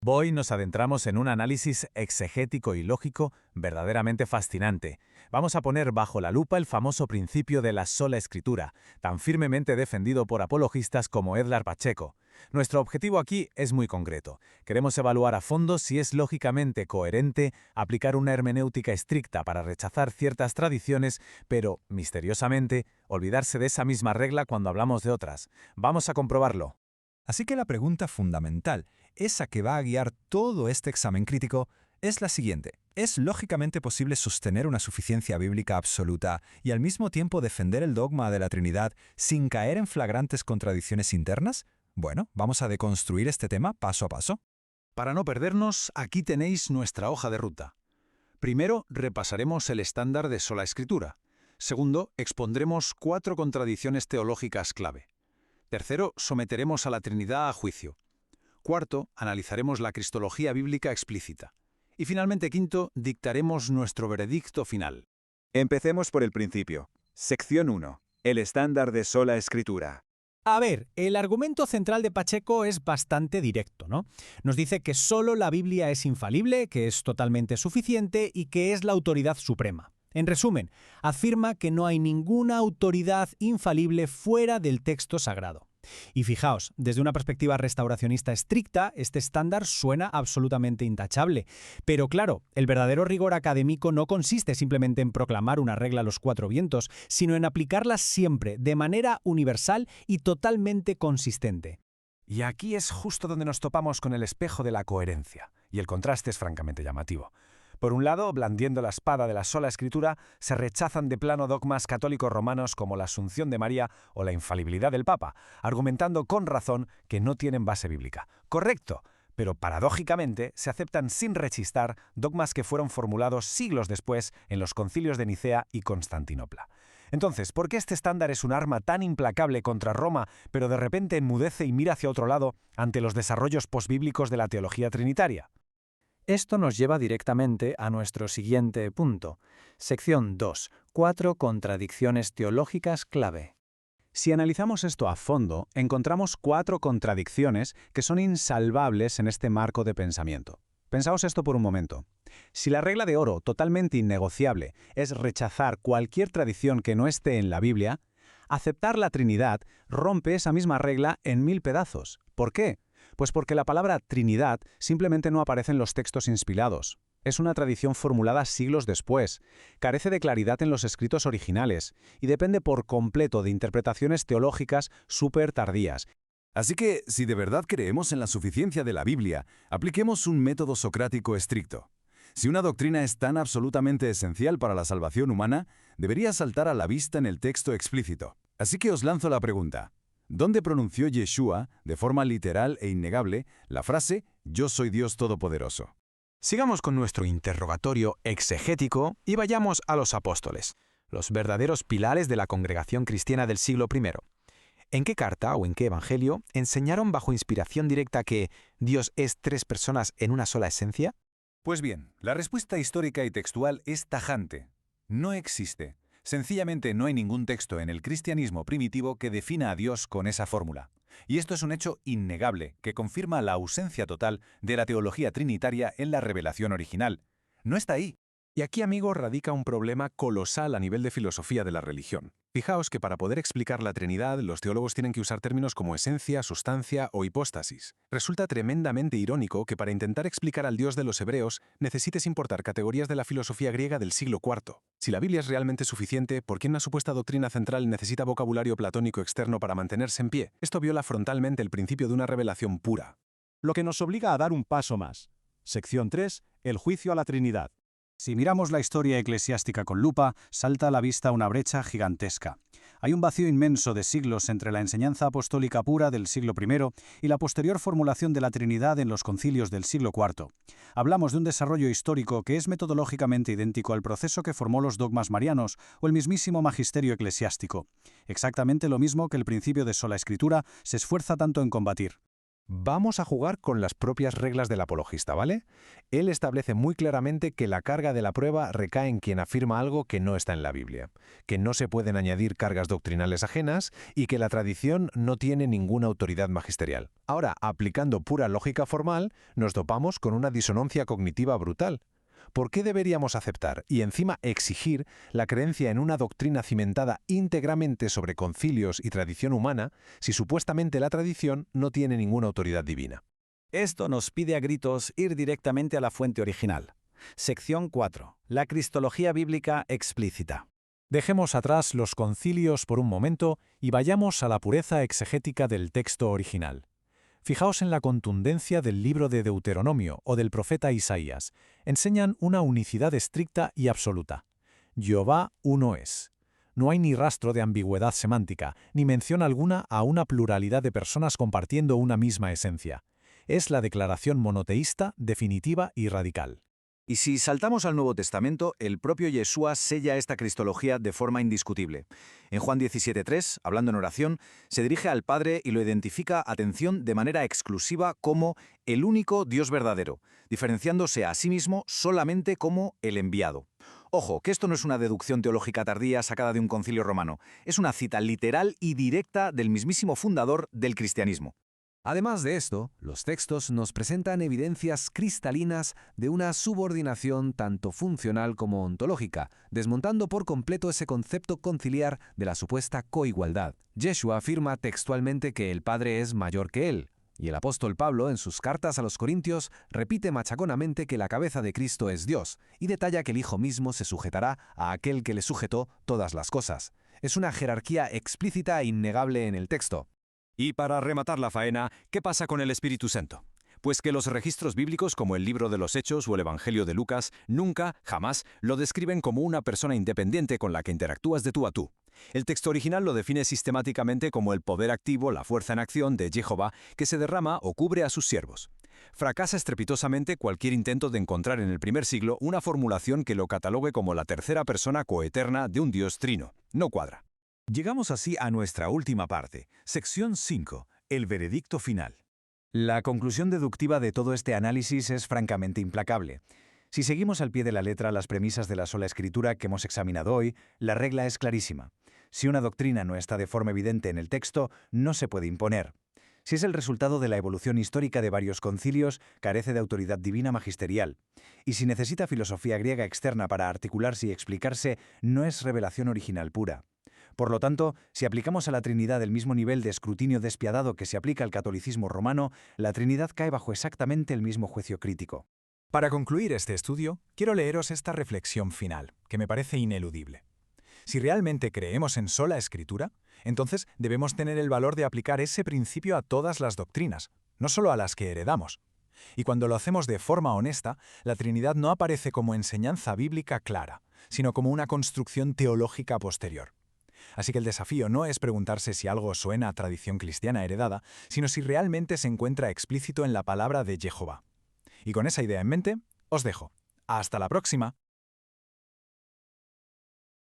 Hoy nos adentramos en un análisis exegético y lógico verdaderamente fascinante. Vamos a poner bajo la lupa el famoso principio de la sola escritura, tan firmemente defendido por apologistas como Edgar Pacheco. Nuestro objetivo aquí es muy concreto. Queremos evaluar a fondo si es lógicamente coherente aplicar una hermenéutica estricta para rechazar ciertas tradiciones, pero, misteriosamente, olvidarse de esa misma regla cuando hablamos de otras. Vamos a comprobarlo. Así que la pregunta fundamental, esa que va a guiar todo este examen crítico, es la siguiente. ¿Es lógicamente posible sostener una suficiencia bíblica absoluta y al mismo tiempo defender el dogma de la Trinidad sin caer en flagrantes contradicciones internas? Bueno, vamos a deconstruir este tema paso a paso. Para no perdernos, aquí tenéis nuestra hoja de ruta. Primero, repasaremos el estándar de sola escritura. Segundo, expondremos 4 contradicciones teológicas clave. Tercero, someteremos a la Trinidad a juicio. Cuarto, analizaremos la cristología bíblica explícita. Y finalmente, quinto, dictaremos nuestro veredicto final. Empecemos por el principio. Sección 1. El estándar de sola escritura. A ver, el argumento central de Pacheco es bastante directo, ¿no? Nos dice que solo la Biblia es infalible, que es totalmente suficiente y que es la autoridad suprema. En resumen, afirma que no hay ninguna autoridad infalible fuera del texto sagrado. Y fijaos, desde una perspectiva restauracionista estricta, este estándar suena absolutamente intachable. Pero claro, el verdadero rigor académico no consiste simplemente en proclamar una regla a los 4 vientos, sino en aplicarla siempre, de manera universal y totalmente consistente. Y aquí es justo donde nos topamos con el espejo de la coherencia, y el contraste es francamente llamativo. Por un lado, blandiendo la espada de la sola escritura, se rechazan de plano dogmas católicos romanos como la Asunción de María o la infalibilidad del Papa, argumentando con razón que no tienen base bíblica. Correcto, pero paradójicamente se aceptan sin rechistar dogmas que fueron formulados siglos después en los concilios de Nicea y Constantinopla. Entonces, ¿por qué este estándar es un arma tan implacable contra Roma, pero de repente enmudece y mira hacia otro lado ante los desarrollos posbíblicos de la teología trinitaria? Esto nos lleva directamente a nuestro siguiente punto. Sección 2. 4 contradicciones teológicas clave. Si analizamos esto a fondo, encontramos 4 contradicciones que son insalvables en este marco de pensamiento. Pensaos esto por un momento. Si la regla de oro, totalmente innegociable, es rechazar cualquier tradición que no esté en la Biblia, aceptar la Trinidad rompe esa misma regla en 1000 pedazos. ¿Por qué? Pues porque la palabra Trinidad simplemente no aparece en los textos inspirados. Es una tradición formulada siglos después, carece de claridad en los escritos originales y depende por completo de interpretaciones teológicas súper tardías. Así que, si de verdad creemos en la suficiencia de la Biblia, apliquemos un método socrático estricto. Si una doctrina es tan absolutamente esencial para la salvación humana, debería saltar a la vista en el texto explícito. Así que os lanzo la pregunta. ¿Dónde pronunció Yeshua, de forma literal e innegable, la frase «Yo soy Dios Todopoderoso»? Sigamos con nuestro interrogatorio exegético y vayamos a los apóstoles, los verdaderos pilares de la congregación cristiana del siglo I. ¿En qué carta o en qué evangelio enseñaron bajo inspiración directa que Dios es 3 personas en una sola esencia? Pues bien, la respuesta histórica y textual es tajante. No existe. Sencillamente no hay ningún texto en el cristianismo primitivo que defina a Dios con esa fórmula. Y esto es un hecho innegable que confirma la ausencia total de la teología trinitaria en la revelación original. No está ahí. Y aquí, amigo, radica un problema colosal a nivel de filosofía de la religión. Fijaos que para poder explicar la Trinidad, los teólogos tienen que usar términos como esencia, sustancia o hipóstasis. Resulta tremendamente irónico que para intentar explicar al Dios de los hebreos necesites importar categorías de la filosofía griega del siglo IV. Si la Biblia es realmente suficiente, ¿por qué una supuesta doctrina central necesita vocabulario platónico externo para mantenerse en pie? Esto viola frontalmente el principio de una revelación pura. Lo que nos obliga a dar un paso más. Sección 3. El juicio a la Trinidad. Si miramos la historia eclesiástica con lupa, salta a la vista una brecha gigantesca. Hay un vacío inmenso de siglos entre la enseñanza apostólica pura del siglo I y la posterior formulación de la Trinidad en los concilios del siglo IV. Hablamos de un desarrollo histórico que es metodológicamente idéntico al proceso que formó los dogmas marianos o el mismísimo magisterio eclesiástico. Exactamente lo mismo que el principio de sola escritura se esfuerza tanto en combatir. Vamos a jugar con las propias reglas del apologista, ¿vale? Él establece muy claramente que la carga de la prueba recae en quien afirma algo que no está en la Biblia, que no se pueden añadir cargas doctrinales ajenas y que la tradición no tiene ninguna autoridad magisterial. Ahora, aplicando pura lógica formal, nos topamos con una disonancia cognitiva brutal. ¿Por qué deberíamos aceptar y encima exigir la creencia en una doctrina cimentada íntegramente sobre concilios y tradición humana si supuestamente la tradición no tiene ninguna autoridad divina? Esto nos pide a gritos ir directamente a la fuente original. Sección 4. La cristología bíblica explícita. Dejemos atrás los concilios por un momento y vayamos a la pureza exegética del texto original. Fijaos en la contundencia del libro de Deuteronomio o del profeta Isaías. Enseñan una unicidad estricta y absoluta. Jehová uno es. No hay ni rastro de ambigüedad semántica, ni mención alguna a una pluralidad de personas compartiendo una misma esencia. Es la declaración monoteísta, definitiva y radical. Y si saltamos al Nuevo Testamento, el propio Yeshua sella esta cristología de forma indiscutible. En Juan 17:3, hablando en oración, se dirige al Padre y lo identifica, atención, de manera exclusiva como el único Dios verdadero, diferenciándose a sí mismo solamente como el enviado. Ojo, que esto no es una deducción teológica tardía sacada de un concilio romano, es una cita literal y directa del mismísimo fundador del cristianismo. Además de esto, los textos nos presentan evidencias cristalinas de una subordinación tanto funcional como ontológica, desmontando por completo ese concepto conciliar de la supuesta coigualdad. Yeshua afirma textualmente que el Padre es mayor que él, y el apóstol Pablo, en sus cartas a los Corintios, repite machaconamente que la cabeza de Cristo es Dios, y detalla que el Hijo mismo se sujetará a aquel que le sujetó todas las cosas. Es una jerarquía explícita e innegable en el texto. Y para rematar la faena, ¿qué pasa con el Espíritu Santo? Pues que los registros bíblicos como el libro de los Hechos o el Evangelio de Lucas nunca, jamás, lo describen como una persona independiente con la que interactúas de tú a tú. El texto original lo define sistemáticamente como el poder activo, la fuerza en acción de Jehová que se derrama o cubre a sus siervos. Fracasa estrepitosamente cualquier intento de encontrar en el primer siglo una formulación que lo catalogue como la tercera persona coeterna de un Dios trino. No cuadra. Llegamos así a nuestra última parte, sección 5, el veredicto final. La conclusión deductiva de todo este análisis es francamente implacable. Si seguimos al pie de la letra las premisas de la sola escritura que hemos examinado hoy, la regla es clarísima. Si una doctrina no está de forma evidente en el texto, no se puede imponer. Si es el resultado de la evolución histórica de varios concilios, carece de autoridad divina magisterial. Y si necesita filosofía griega externa para articularse y explicarse, no es revelación original pura. Por lo tanto, si aplicamos a la Trinidad el mismo nivel de escrutinio despiadado que se aplica al catolicismo romano, la Trinidad cae bajo exactamente el mismo juicio crítico. Para concluir este estudio, quiero leeros esta reflexión final, que me parece ineludible. Si realmente creemos en sola escritura, entonces debemos tener el valor de aplicar ese principio a todas las doctrinas, no solo a las que heredamos. Y cuando lo hacemos de forma honesta, la Trinidad no aparece como enseñanza bíblica clara, sino como una construcción teológica posterior. Así que el desafío no es preguntarse si algo suena a tradición cristiana heredada, sino si realmente se encuentra explícito en la palabra de Jehová. Y con esa idea en mente, os dejo. ¡Hasta la próxima!